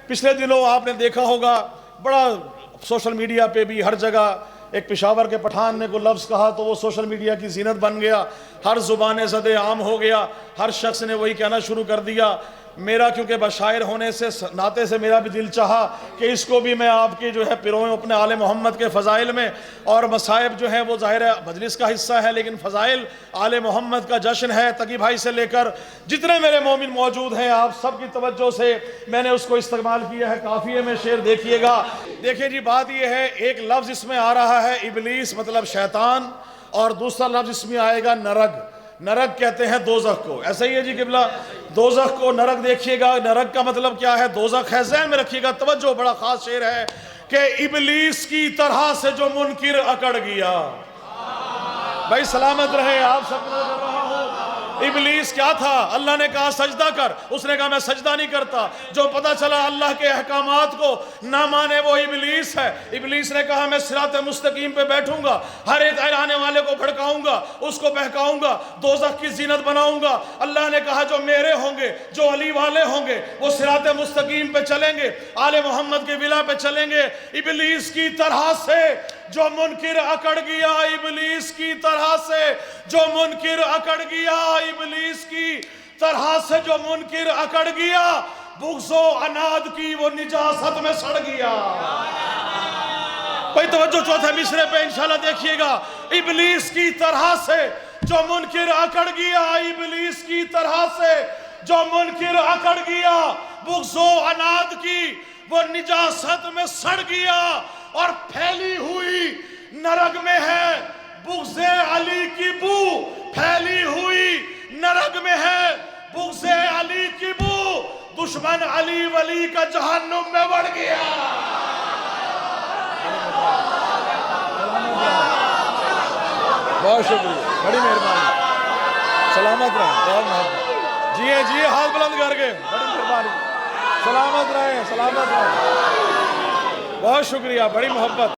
پچھلے دنوں آپ نے دیکھا ہوگا بڑا سوشل میڈیا پہ بھی ہر جگہ ایک پشاور کے پٹھان نے کوئی لفظ کہا تو وہ سوشل میڈیا کی زینت بن گیا، ہر زبان زد عام ہو گیا، ہر شخص نے وہی کہنا شروع کر دیا۔ میرا کیونکہ بشائر ہونے سے ناطے سے میرا بھی دل چاہا کہ اس کو بھی میں آپ کی جو ہے پروئیں اپنے آل محمد کے فضائل میں، اور مصائب جو ہیں وہ ظاہر ہے مجلس کا حصہ ہے لیکن فضائل آل محمد کا جشن ہے۔ تقی بھائی سے لے کر جتنے میرے مومن موجود ہیں، آپ سب کی توجہ سے میں نے اس کو استعمال کیا ہے۔ قافیے میں شعر دیکھیے گا۔ دیکھیں جی، بات یہ ہے، ایک لفظ اس میں آ رہا ہے ابلیس مطلب شیطان، اور دوسرا لفظ اس میں آئے گا نرگ۔ نرگ کہتے ہیں دوزخ کو، ایسا ہی ہے جی قبلہ؟ دوزخ کو نرگ دیکھیے گا، نرگ کا مطلب کیا ہے؟ دوزخ ہے۔ ذہن میں رکھیے گا، توجہ، بڑا خاص شعر ہے کہ ابلیس کی طرح سے جو منکر اکڑ گیا۔ بھائی سلامت رہے، آپ سب کو کر رہا ہوں۔ ابلیس کیا تھا؟ اللہ نے کہا سجدہ کر، اس نے کہا میں سجدہ نہیں کرتا۔ جو پتہ چلا اللہ کے احکامات کو نہ مانے وہ ابلیس ہے۔ ابلیس نے کہا میں صراط مستقیم پہ بیٹھوں گا، ہر ایک آنے والے کو بھڑکاؤں گا، اس کو بہکاؤں گا، دوزخ کی زینت بناؤں گا۔ اللہ نے کہا جو میرے ہوں گے، جو علی والے ہوں گے، وہ صراط مستقیم پہ چلیں گے، آل محمد کے ولا پہ چلیں گے۔ ابلیس کی طرح سے جو منکر اکڑ گیا، ابلیس کی طرح سے جو منکر اکڑ گیا، ابلیس کی طرح سے جو منکر اکڑ گیا، بغض و عناد کی وہ نجاست میں سڑ گیا۔ کوئی توجہ چوتھے مصرے پہ انشاءاللہ دیکھیے گا۔ ابلیس کی طرح سے جو منکر اکڑ گیا، ابلیس کی طرح سے جو منکر اکڑ گیا، بغض و عناد کی وہ نجاست میں سڑ گیا، اور پھیلی ہوئی نرگ میں ہے بغض علی کی بو، پھیلی ہوئی نرگ میں ہے بغض علی کی بو، دشمن علی ولی کا جہنم میں بڑھ گیا۔ بہت شکریہ، بڑی مہربانی، سلامت رہیں، بہت محبت، جیئے جیئے ہاتھ بلند کر کے، بڑی مہربانی، سلامت رہیں، سلامت رہیں، بہت شکریہ، بڑی محبت۔